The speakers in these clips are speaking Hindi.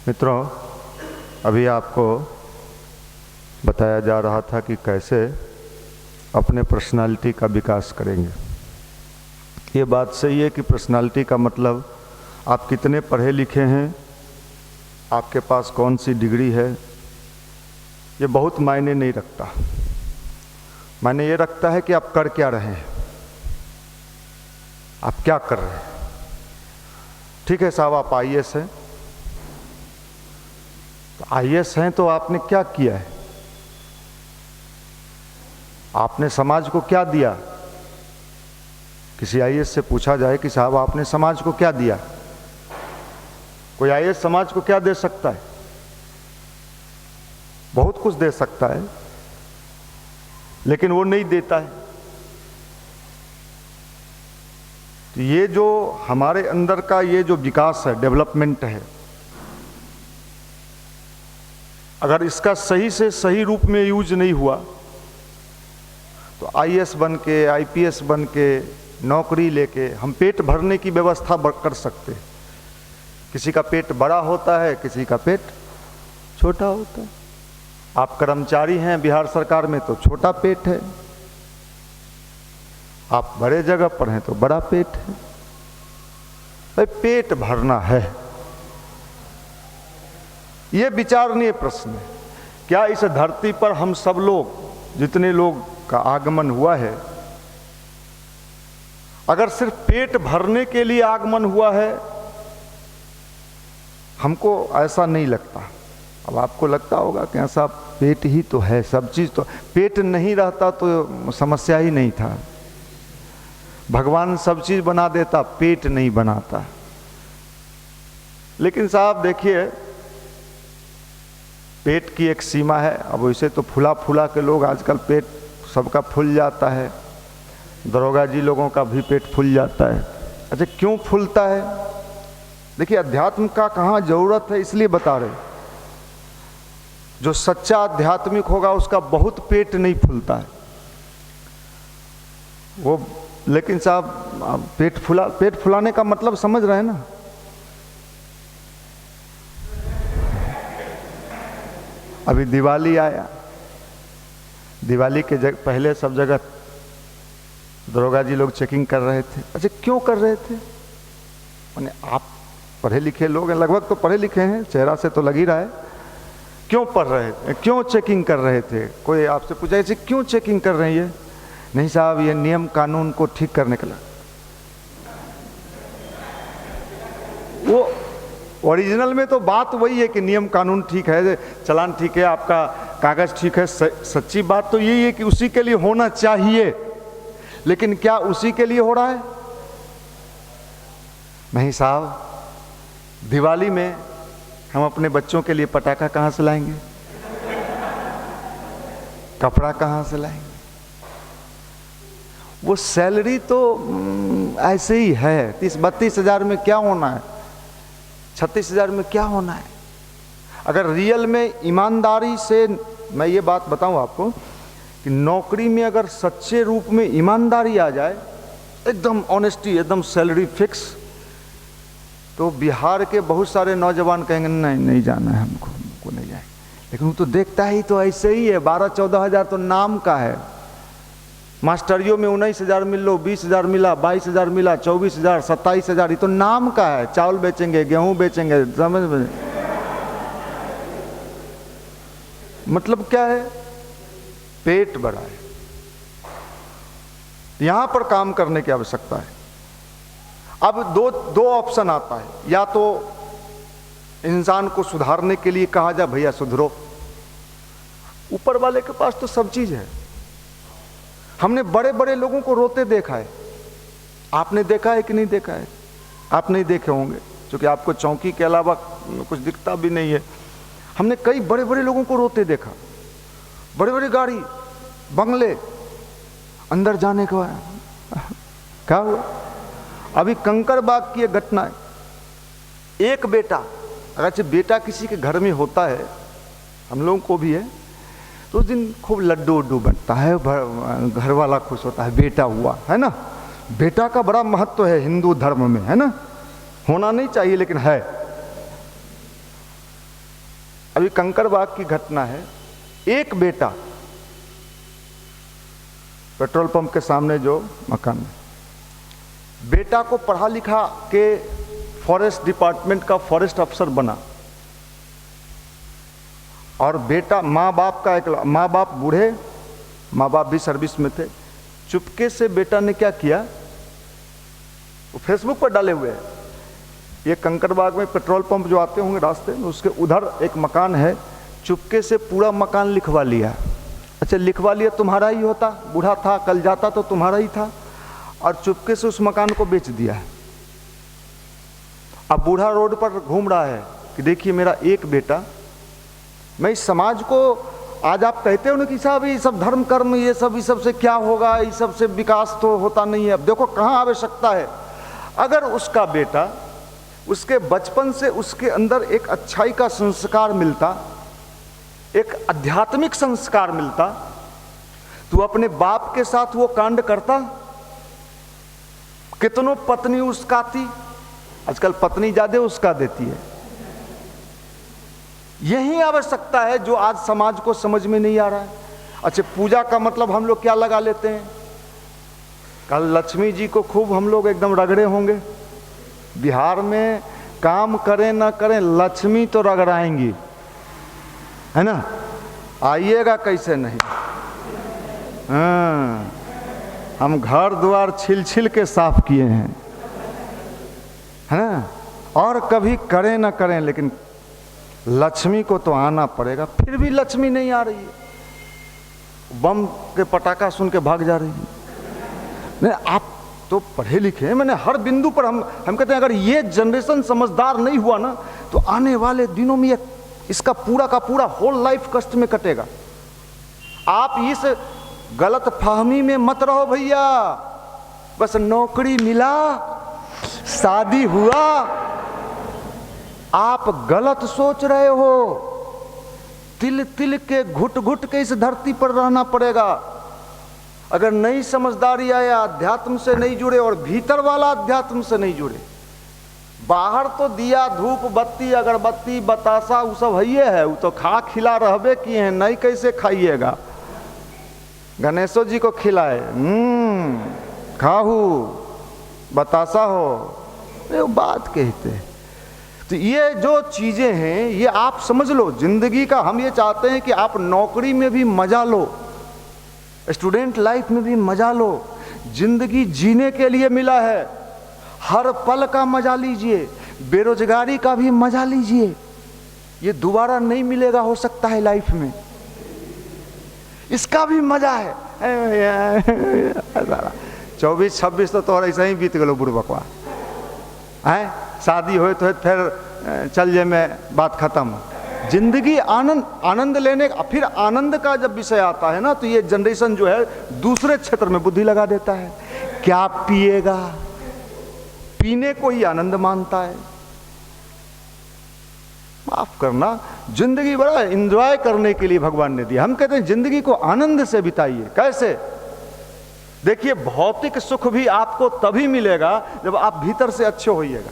मित्रों, अभी आपको बताया जा रहा था कि कैसे अपने पर्सनालिटी का विकास करेंगे। ये बात सही है कि पर्सनालिटी का मतलब आप कितने पढ़े लिखे हैं, आपके पास कौन सी डिग्री है, ये बहुत मायने नहीं रखता। मायने ये रखता है कि आप कर क्या रहे हैं, आप क्या कर रहे हैं। ठीक है साहब, आप आईएएस हैं, तो आईएएस हैं तो आपने क्या किया है, आपने समाज को क्या दिया। किसी आईएएस से पूछा जाए कि साहब आपने समाज को क्या दिया, कोई आईएएस समाज को क्या दे सकता है? बहुत कुछ दे सकता है, लेकिन वो नहीं देता है। तो ये जो हमारे अंदर का ये जो विकास है, डेवलपमेंट है, अगर इसका सही से सही रूप में यूज नहीं हुआ तो आईएएस बन के, आईपीएस बन के, नौकरी लेके हम पेट भरने की व्यवस्था कर सकते हैं। किसी का पेट बड़ा होता है, किसी का पेट छोटा होता है। आप कर्मचारी हैं बिहार सरकार में तो छोटा पेट है, आप बड़े जगह पर हैं तो बड़ा पेट है। भाई पेट भरना है, ये विचारणीय प्रश्न है। क्या इस धरती पर हम सब लोग, जितने लोग का आगमन हुआ है, अगर सिर्फ पेट भरने के लिए आगमन हुआ है? हमको ऐसा नहीं लगता। अब आपको लगता होगा कि ऐसा पेट ही तो है, सब चीज तो। पेट नहीं रहता तो समस्या ही नहीं था। भगवान सब चीज बना देता, पेट नहीं बनाता। लेकिन साहब देखिए, पेट की एक सीमा है। अब वैसे तो फुला फुला के लोग आजकल पेट सबका फूल जाता है, दरोगा जी लोगों का भी पेट फूल जाता है। अच्छा, क्यों फूलता है? देखिए, अध्यात्म का कहाँ जरूरत है इसलिए बता रहे। जो सच्चा आध्यात्मिक होगा उसका बहुत पेट नहीं फूलता है वो। लेकिन साहब पेट फुलाने का मतलब समझ रहे हैं ना? अभी दिवाली आया, दिवाली के पहले सब जगह दरोगा जी लोग चेकिंग कर रहे थे। अच्छा, क्यों कर रहे थे? माने आप पढ़े लिखे लोग हैं, लगभग तो पढ़े लिखे हैं, चेहरा से तो लग ही रहा है। क्यों पढ़ रहे थे, क्यों चेकिंग कर रहे थे? कोई आपसे पूछा ऐसे क्यों चेकिंग कर रहे हैं? ये नहीं साहब, ये नियम कानून को ठीक करने के लिए। वो ओरिजिनल में तो बात वही है कि नियम कानून ठीक है, चालान ठीक है, आपका कागज ठीक है। सच्ची बात तो यही है कि उसी के लिए होना चाहिए, लेकिन क्या उसी के लिए हो रहा है? नहीं साहब, दिवाली में हम अपने बच्चों के लिए पटाखा कहां से लाएंगे, कपड़ा कहां से लाएंगे? वो सैलरी तो ऐसे ही है। 30-32 हजार में क्या होना है, 36 हजार में क्या होना है? अगर रियल में ईमानदारी से, मैं ये बात बताऊं आपको कि नौकरी में अगर सच्चे रूप में ईमानदारी आ जाए, एकदम ऑनेस्टी, एकदम सैलरी फिक्स, तो बिहार के बहुत सारे नौजवान कहेंगे नहीं नहीं जाना है हमको नहीं जाए। लेकिन वो तो देखता ही तो ऐसे ही है। 12-14 हजार तो नाम का है। मास्टरियों में 19 हजार मिल लो, 20 हजार मिला, 22 हजार मिला, 24 हजार, 27 हजार, ये तो नाम का है। चावल बेचेंगे, गेहूं बेचेंगे, समझ में? मतलब क्या है? पेट बड़ा है। यहां पर काम करने की आवश्यकता है। अब दो ऑप्शन आता है। या तो इंसान को सुधारने के लिए कहा जाए भैया सुधरो, ऊपर वाले के पास तो सब चीज है। हमने बड़े बड़े लोगों को रोते देखा है। आपने देखा है कि नहीं देखा है? आप नहीं देखे होंगे, क्योंकि आपको चौकी के अलावा कुछ दिखता भी नहीं है। हमने कई बड़े बड़े लोगों को रोते देखा। बड़ी बड़ी गाड़ी, बंगले, अंदर जाने का क्या हुआ? अभी कंकड़बाग की एक घटना है। एक बेटा, अगर बेटा किसी के घर में होता है, हम लोगों को भी है, तो उस दिन खूब लड्डू उड्डू बनता है, घर वाला खुश होता है, बेटा हुआ है ना। बेटा का बड़ा महत्व है हिंदू धर्म में, है ना। होना नहीं चाहिए लेकिन है। अभी कंकड़बाग की घटना है। एक बेटा पेट्रोल पंप के सामने जो मकान है, बेटा को पढ़ा लिखा के फॉरेस्ट डिपार्टमेंट का फॉरेस्ट अफसर बना, और बेटा माँ बाप का एक, माँ बाप बूढ़े, माँ बाप भी सर्विस में थे। चुपके से बेटा ने क्या किया, वो फेसबुक पर डाले हुए हैं। ये कंकड़बाग में पेट्रोल पंप जो आते होंगे रास्ते में, उसके उधर एक मकान है, चुपके से पूरा मकान लिखवा लिया। अच्छा लिखवा लिया, तुम्हारा ही होता, बूढ़ा था, कल जाता तो तुम्हारा ही था, और चुपके से उस मकान को बेच दिया है। अब बूढ़ा रोड पर घूम रहा है कि देखिए मेरा एक बेटा। मैं इस समाज को, आज आप कहते हो ना कि साहब ये सब धर्म कर्म ये सब से क्या होगा, ये सब से विकास तो होता नहीं है। अब देखो कहाँ आवश्यकता है। अगर उसका बेटा, उसके बचपन से उसके अंदर एक अच्छाई का संस्कार मिलता, एक आध्यात्मिक संस्कार मिलता, तो अपने बाप के साथ वो कांड करता। कितनों पत्नी उसकाती, आजकल पत्नी ज्यादा उसका देती है। यही आवश्यकता है जो आज समाज को समझ में नहीं आ रहा है। अच्छा पूजा का मतलब हम लोग क्या लगा लेते हैं, कल लक्ष्मी जी को खूब हम लोग एकदम रगड़े होंगे। बिहार में काम करें ना करें लक्ष्मी तो रगड़ाएंगी, है ना, आइएगा कैसे नहीं। हाँ, हम घर द्वार छिल छिल के साफ किए हैं, है ना, और कभी करें ना करें लेकिन लक्ष्मी को तो आना पड़ेगा। फिर भी लक्ष्मी नहीं आ रही है, बम के पटाखा सुन के भाग जा रही है। नहीं आप तो पढ़े लिखे हैं, मैंने हर बिंदु पर हम कहते हैं अगर ये जनरेशन समझदार नहीं हुआ ना तो आने वाले दिनों में इसका पूरा का पूरा होल लाइफ कष्ट में कटेगा। आप इस गलत फहमी में मत रहो भैया, बस नौकरी मिला, शादी हुआ, आप गलत सोच रहे हो। तिल तिल के घुट घुट के इस धरती पर रहना पड़ेगा। अगर नई समझदारी आया, अध्यात्म से नहीं जुड़े और भीतर वाला अध्यात्म से नहीं जुड़े, बाहर तो दिया धूप बत्ती अगरबत्ती बतासा वो सब है, वो तो खा खिला रहबे किए हैं, नहीं कैसे खाइएगा। गणेशो जी को खिलाए, खाहू बतासा हो, ये बात कहते हैं। तो ये जो चीजें हैं ये आप समझ लो जिंदगी का। हम ये चाहते हैं कि आप नौकरी में भी मजा लो, स्टूडेंट लाइफ में भी मजा लो। जिंदगी जीने के लिए मिला है, हर पल का मजा लीजिए, बेरोजगारी का भी मजा लीजिए, ये दोबारा नहीं मिलेगा हो सकता है लाइफ में, इसका भी मजा है। 24-26 तो ऐसा ही बीत गलो बुढ़बकवा है, शादी हो तो फिर चल जे में बात खत्म। जिंदगी आनंद लेने, फिर आनंद का जब विषय आता है ना तो ये जनरेशन जो है दूसरे क्षेत्र में बुद्धि लगा देता है। क्या पिएगा, पीने को ही आनंद मानता है। माफ करना, जिंदगी बड़ा एंजॉय करने के लिए भगवान ने दिया। हम कहते हैं जिंदगी को आनंद से बिताइए। कैसे? देखिए भौतिक सुख भी आपको तभी मिलेगा जब आप भीतर से अच्छे होइएगा।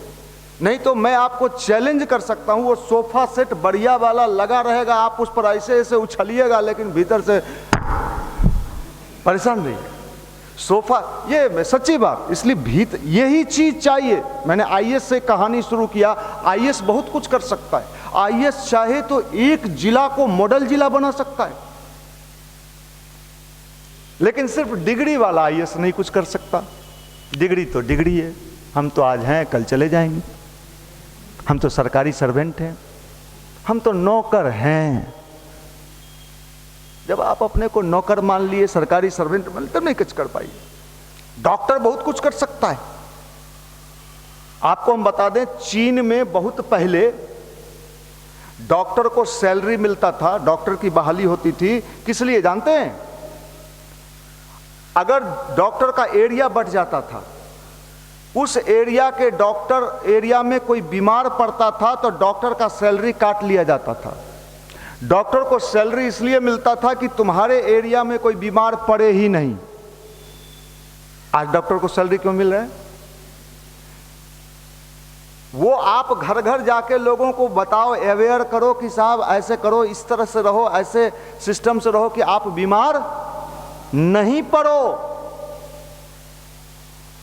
नहीं तो मैं आपको चैलेंज कर सकता हूं, वो सोफा सेट बढ़िया वाला लगा रहेगा, आप उस पर ऐसे ऐसे उछलिएगा लेकिन भीतर से परेशान रहिएगा। सोफा, ये सच्ची बात, इसलिए यही चीज चाहिए। मैंने आईएएस से कहानी शुरू किया। आईएएस बहुत कुछ कर सकता है। आईएएस चाहे तो एक जिला को मॉडल जिला बना सकता है, लेकिन सिर्फ डिग्री वाला आईएएस नहीं कुछ कर सकता। डिग्री तो डिग्री है, हम तो आज हैं कल चले जाएंगे, हम तो सरकारी सर्वेंट हैं, हम तो नौकर हैं। जब आप अपने को नौकर मान लिए, सरकारी सर्वेंट मान लिए, तब नहीं कुछ कर पाइए। डॉक्टर बहुत कुछ कर सकता है। आपको हम बता दें, चीन में बहुत पहले डॉक्टर को सैलरी मिलता था, डॉक्टर की बहाली होती थी। किस लिए जानते हैं? अगर डॉक्टर का एरिया बढ़ जाता था, उस एरिया के डॉक्टर एरिया में कोई बीमार पड़ता था तो डॉक्टर का सैलरी काट लिया जाता था। डॉक्टर को सैलरी इसलिए मिलता था कि तुम्हारे एरिया में कोई बीमार पड़े ही नहीं। आज डॉक्टर को सैलरी क्यों मिल रहा है? वो आप घर घर जाके लोगों को बताओ, अवेयर करो कि साहब ऐसे करो, इस तरह से रहो, ऐसे सिस्टम से रहो कि आप बीमार नहीं पड़ो।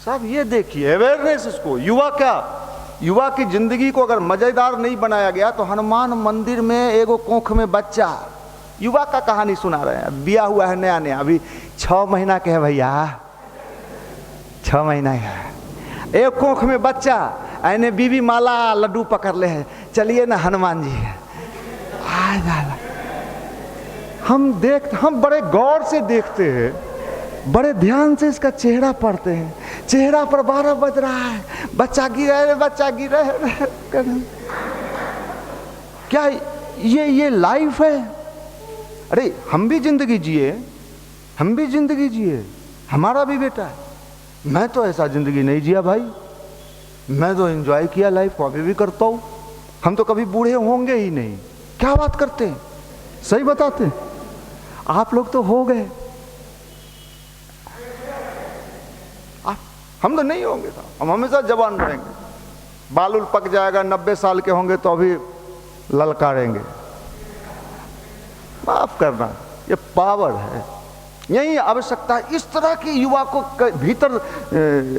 साहब ये देखिए अवेयरनेस, इसको युवा की जिंदगी को अगर मजेदार नहीं बनाया गया तो हनुमान मंदिर में एगो कोख में बच्चा, युवा का कहानी सुना रहे हैं, बिया हुआ है नया नया, अभी 6 महीना के है भैया, 6 महीना का, एक कोख में बच्चा, ऐने बीबी माला लड्डू पकड़ ले है, चलिए ना हनुमान जी। हम बड़े गौर से देखते हैं, बड़े ध्यान से इसका चेहरा पढ़ते हैं, चेहरा पर 12 बज रहा है, बच्चा गिरा है, बच्चा गिरा है। क्या ये लाइफ है? अरे हम भी जिंदगी जिए, हमारा भी बेटा है। मैं तो ऐसा जिंदगी नहीं जिया भाई, मैं तो एंजॉय किया लाइफ को, अभी भी करता हूं। हम तो कभी बूढ़े होंगे ही नहीं। क्या बात करते हैं, सही बताते हैं। आप लोग तो हो गए, हम तो नहीं होंगे था, हम हमेशा जवान रहेंगे। बाल उल पक जाएगा, 90 साल के होंगे तो अभी ललकारेंगे। माफ करना, ये पावर है, यही आवश्यकता है। इस तरह के युवा को भीतर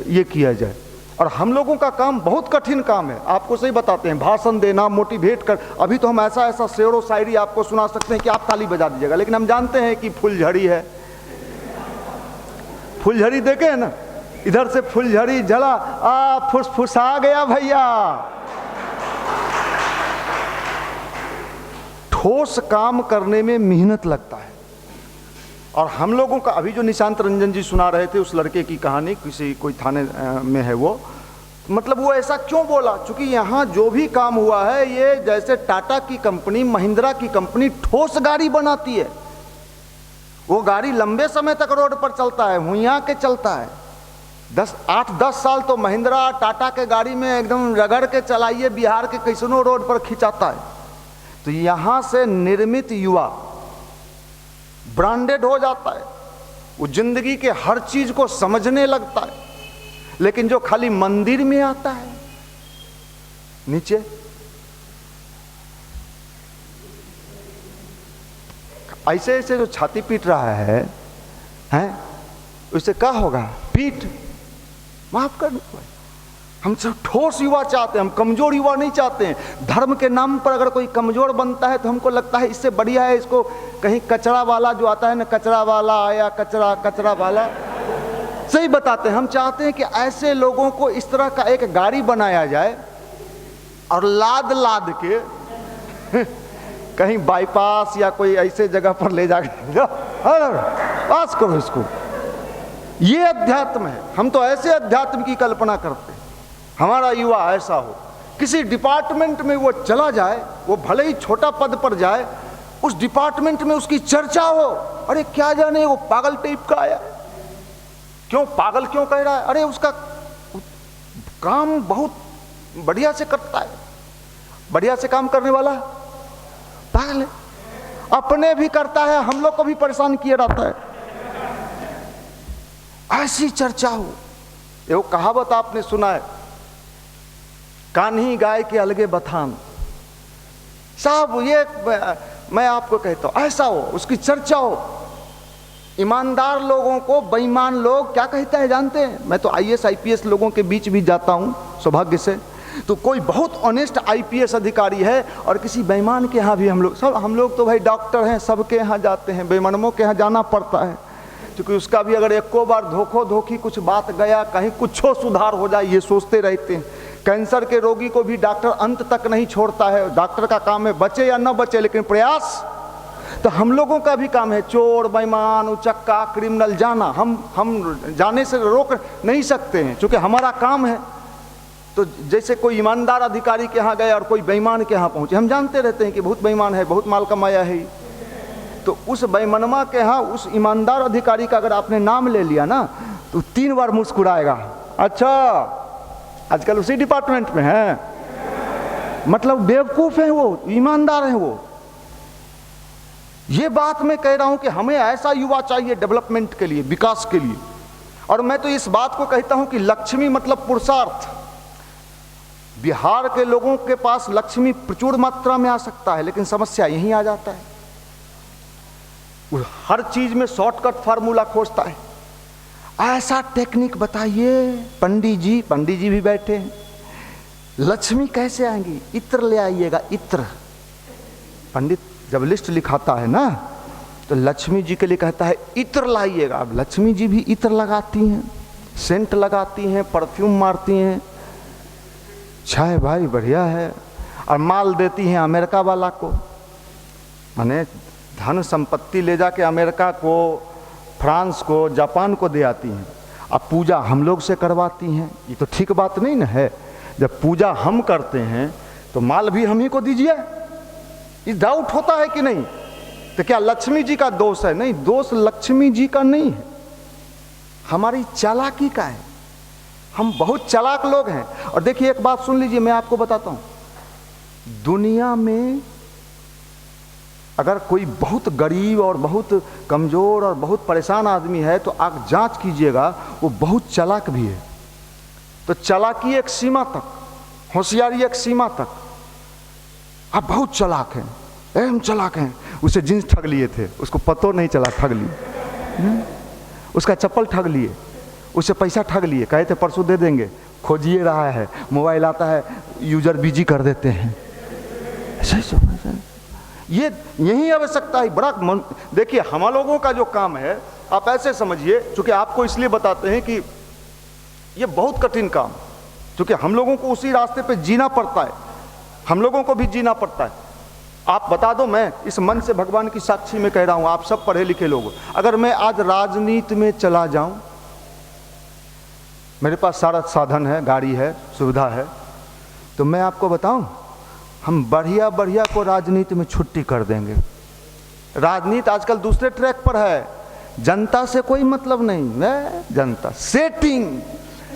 ये किया जाए। और हम लोगों का काम बहुत कठिन काम है, आपको सही बताते हैं। भाषण देना, मोटिवेट कर, अभी तो हम ऐसा शेरो शायरी आपको सुना सकते हैं कि आप ताली बजा दीजिएगा, लेकिन हम जानते हैं कि फुलझड़ी है। फुलझड़ी देखे है ना, इधर से फुलझड़ी जला, फुसफुसा गया भैया। ठोस काम करने में मेहनत लगता है। और हम लोगों का अभी जो निशांत रंजन जी सुना रहे थे, उस लड़के की कहानी, कोई थाने में है वो, मतलब वो ऐसा क्यों बोला? क्योंकि यहाँ जो भी काम हुआ है, ये जैसे टाटा की कंपनी, महिंद्रा की कंपनी ठोस गाड़ी बनाती है, वो गाड़ी लंबे समय तक रोड पर चलता है, हुइया के चलता है। 8-10 साल तो महिंद्रा टाटा के गाड़ी में एकदम रगड़ के चलाइए, बिहार के कैसनो रोड पर खिंचाता है। तो यहाँ से निर्मित युवा ब्रांडेड हो जाता है, वो जिंदगी के हर चीज को समझने लगता है। लेकिन जो खाली मंदिर में आता है, नीचे ऐसे ऐसे जो छाती पीट रहा है, उससे क्या होगा? पीठ माफ कर। हम सब ठोस युवा चाहते हैं, हम कमजोर युवा नहीं चाहते हैं। धर्म के नाम पर अगर कोई कमजोर बनता है तो हमको लगता है इससे बढ़िया है इसको कहीं कचरा वाला जो आता है ना, कचरा वाला आया, कचरा वाला, सही बताते हैं। हम चाहते हैं कि ऐसे लोगों को इस तरह का एक गाड़ी बनाया जाए और लाद के कहीं बाईपास या कोई ऐसे जगह पर ले जाकर पास करो इसको। ये अध्यात्म है। हम तो ऐसे अध्यात्म की कल्पना करते हैं, हमारा युवा ऐसा हो, किसी डिपार्टमेंट में वो चला जाए, वो भले ही छोटा पद पर जाए, उस डिपार्टमेंट में उसकी चर्चा हो। अरे क्या जाने वो पागल टाइप का आया, क्यों पागल क्यों कह रहा है? अरे उसका काम बहुत बढ़िया से करता है, बढ़िया से काम करने वाला पागल है, अपने भी करता है, हम लोग को भी परेशान किए रहता है। ऐसी चर्चा हो। वो कहावत आपने सुना है, कान्ही गाय के अलगे बथान। साहब ये मैं आपको कहता हूं, ऐसा हो, उसकी चर्चा हो। ईमानदार लोगों को बेईमान लोग क्या कहता है जानते हैं? मैं तो IAS IPS लोगों के बीच भी जाता हूं सौभाग्य से, तो कोई बहुत ऑनेस्ट IPS अधिकारी है और किसी बेईमान के यहाँ भी हम लोग तो भाई डॉक्टर हैं, सबके यहाँ जाते हैं, बेईमानों के यहाँ जाना पड़ता है, क्योंकि उसका भी अगर एको बार धोखी कुछ बात गया, कहीं कुछ सुधार हो जाए, ये सोचते रहते हैं। कैंसर के रोगी को भी डॉक्टर अंत तक नहीं छोड़ता है, डॉक्टर का काम है बचे या न बचे, लेकिन प्रयास। तो हम लोगों का भी काम है चोर, बेईमान, उचक्का, क्रिमिनल जाना, हम जाने से रोक नहीं सकते हैं, क्योंकि हमारा काम है। तो जैसे कोई ईमानदार अधिकारी के यहाँ गए और कोई बेईमान के यहाँ पहुंचे, हम जानते रहते हैं कि बहुत बेईमान है, बहुत माल कमाया है, तो उस बेईमानमा के यहाँ उस ईमानदार अधिकारी का अगर आपने नाम ले लिया ना, तो 3 बार मुस्कुराएगा। अच्छा, आजकल उसी डिपार्टमेंट में है, मतलब बेवकूफ है वो, ईमानदार है वो। ये बात मैं कह रहा हूं कि हमें ऐसा युवा चाहिए डेवलपमेंट के लिए, विकास के लिए। और मैं तो इस बात को कहता हूं कि लक्ष्मी मतलब पुरुषार्थ, बिहार के लोगों के पास लक्ष्मी प्रचुर मात्रा में आ सकता है, लेकिन समस्या यहीं आ जाता है, वो हर चीज में शॉर्टकट फार्मूला खोजता है। ऐसा टेक्निक बताइए। पंडित जी भी बैठे हैं। लक्ष्मी कैसे आएंगी? इत्र ले आइएगा, इत्र। पंडित जब लिस्ट लिखाता है ना, तो लक्ष्मी जी के लिए कहता है इत्र लाइएगा। अब लक्ष्मी जी भी इत्र लगाती हैं, सेंट लगाती हैं, परफ्यूम मारती हैं। चाय भाई बढ़िया है। और माल देती हैं अमेरिका वाला को, माने धन संपत्ति ले जाके अमेरिका को, फ्रांस को, जापान को दे आती हैं। अब पूजा हम लोग से करवाती हैं। ये तो ठीक बात नहीं ना है। जब पूजा हम करते हैं तो माल भी हम ही को दीजिए। ये डाउट होता है कि नहीं? तो क्या लक्ष्मी जी का दोष है? नहीं, दोष लक्ष्मी जी का नहीं है, हमारी चालाकी का है। हम बहुत चालाक लोग हैं। और देखिए एक बात सुन लीजिए, मैं आपको बताता हूं, दुनिया में अगर कोई बहुत गरीब और बहुत कमजोर और बहुत परेशान आदमी है तो आप जांच कीजिएगा, वो बहुत चालाक भी है। तो चालाकी एक सीमा तक, होशियारी एक सीमा तक। आप बहुत चालाक हैं, हम चालाक हैं। उसे जींस ठग लिए थे, उसको पतो नहीं चला, ठग लिए। उसका चप्पल ठग लिए, उसे पैसा ठग लिए, कहे थे परसों दे देंगे, खोजिए रहा है, मोबाइल आता है, यूजर बिजी कर देते हैं। ये यही आवश्यकता है। बड़ा देखिए हम लोगों का जो काम है, आप ऐसे समझिए, चूंकि आपको इसलिए बताते हैं कि ये बहुत कठिन काम, क्योंकि हम लोगों को उसी रास्ते पे जीना पड़ता है, हम लोगों को भी जीना पड़ता है। आप बता दो, मैं इस मन से भगवान की साक्षी में कह रहा हूं, आप सब पढ़े लिखे लोग, अगर मैं आज राजनीति में चला जाऊं, मेरे पास सारा साधन है, गाड़ी है, सुविधा है, तो मैं आपको बताऊं, हम बढ़िया बढ़िया को राजनीति में छुट्टी कर देंगे। राजनीति आजकल दूसरे ट्रैक पर है, जनता से कोई मतलब नहीं है। जनता setting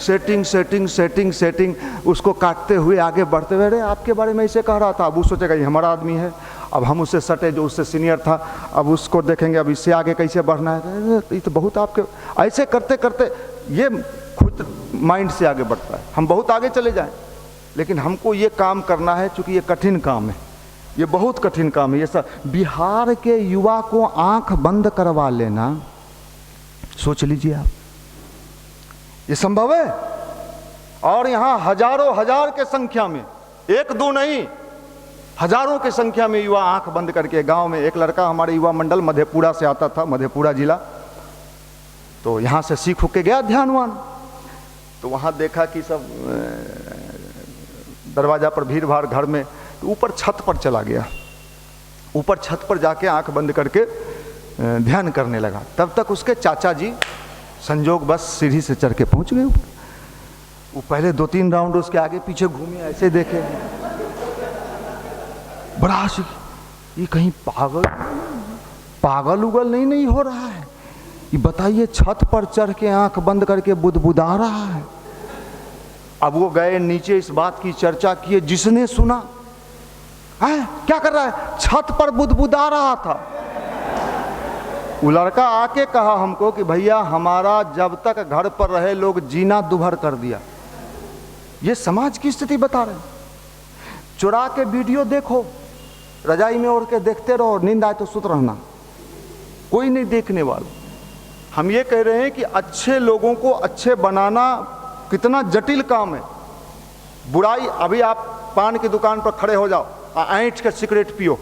setting setting setting setting, उसको काटते हुए आगे बढ़ते हुए, अरे आपके बारे में ऐसे कह रहा था, अब वो सोचेगा ये हमारा आदमी है, अब हम उससे सटे जो उससे सीनियर था, अब उसको देखेंगे, अब इससे आगे कैसे बढ़ना है। ये तो बहुत आपके ऐसे करते करते ये खुद माइंड से आगे बढ़ता है। हम बहुत आगे चले जाएं, लेकिन हमको ये काम करना है, चूंकि ये कठिन काम है, ये बहुत कठिन काम है। ये सब बिहार के युवा को आंख बंद करवा लेना, सोच लीजिए आप, ये संभव है? और यहां हजारों हजार के संख्या में, एक दो नहीं, हजारों के संख्या में युवा आंख बंद करके, गांव में एक लड़का हमारे युवा मंडल मधेपुरा से आता था, मधेपुरा जिला, तो यहां से सीख के गया ध्यानवान, तो वहां देखा कि सब दरवाजा पर भीड़ भाड़ घर में, तो ऊपर छत पर चला गया, ऊपर छत पर जाके आंख बंद करके ध्यान करने लगा। तब तक उसके चाचा जी संजोग बस सीढ़ी से चढ़ के पहुंच गए। वो पहले 2-3 राउंड उसके आगे पीछे घूमे, ऐसे देखे, बड़ा आशिक, ये कहीं पागल उगल नहीं हो रहा है, ये बताइए छत पर चढ़ के आंख बंद करके बुदबुदा रहा है। अब वो गए नीचे, इस बात की चर्चा किए, जिसने सुना है क्या कर रहा है, छत पर बुदबुदा रहा था। वो लड़का आके कहा हमको कि भैया हमारा जब तक घर पर रहे लोग जीना दुभर कर दिया। ये समाज की स्थिति बता रहे हैं। चुरा के वीडियो देखो, रजाई में ओढ़ के देखते रहो, नींद आए तो सुत रहना, कोई नहीं देखने वाला। हम ये कह रहे हैं कि अच्छे लोगों को अच्छे बनाना कितना जटिल काम है। बुराई, अभी आप पान की दुकान पर खड़े हो जाओ, ऐंठ के सिगरेट पियो,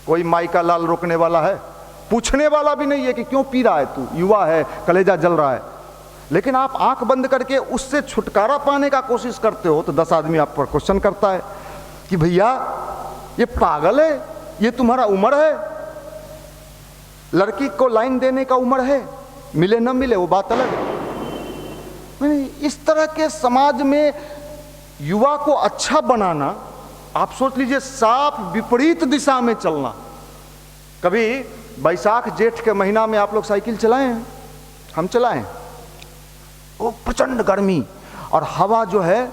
कोई माई का लाल रोकने वाला है? पूछने वाला भी नहीं है कि क्यों पी रहा है तू, युवा है, कलेजा जल रहा है। लेकिन आप आंख बंद करके उससे छुटकारा पाने का कोशिश करते हो, तो 10 आदमी आप पर क्वेश्चन करता है कि भैया ये पागल है, ये तुम्हारा उम्र है, लड़की को लाइन देने का उम्र है, मिले न मिले वो बात अलग है। इस तरह के समाज में युवा को अच्छा बनाना, आप सोच लीजिए, साफ विपरीत दिशा में चलना। कभी बैसाख जेठ के महीना में आप लोग साइकिल चलाए हैं? हम चलाएं, वो प्रचंड गर्मी और हवा जो है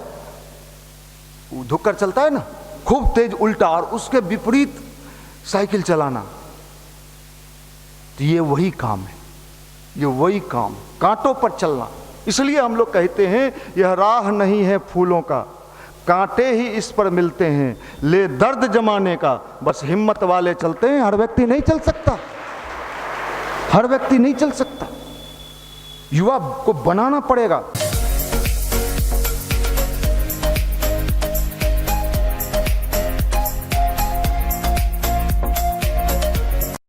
धुक्कर चलता है ना, खूब तेज उल्टा, और उसके विपरीत साइकिल चलाना, तो ये वही काम है, ये वही काम, कांटों पर चलना। इसलिए हम लोग कहते हैं यह राह नहीं है फूलों का, कांटे ही इस पर मिलते हैं, ले दर्द जमाने का बस हिम्मत वाले चलते हैं। हर व्यक्ति नहीं चल सकता, हर व्यक्ति नहीं चल सकता, युवा को बनाना पड़ेगा।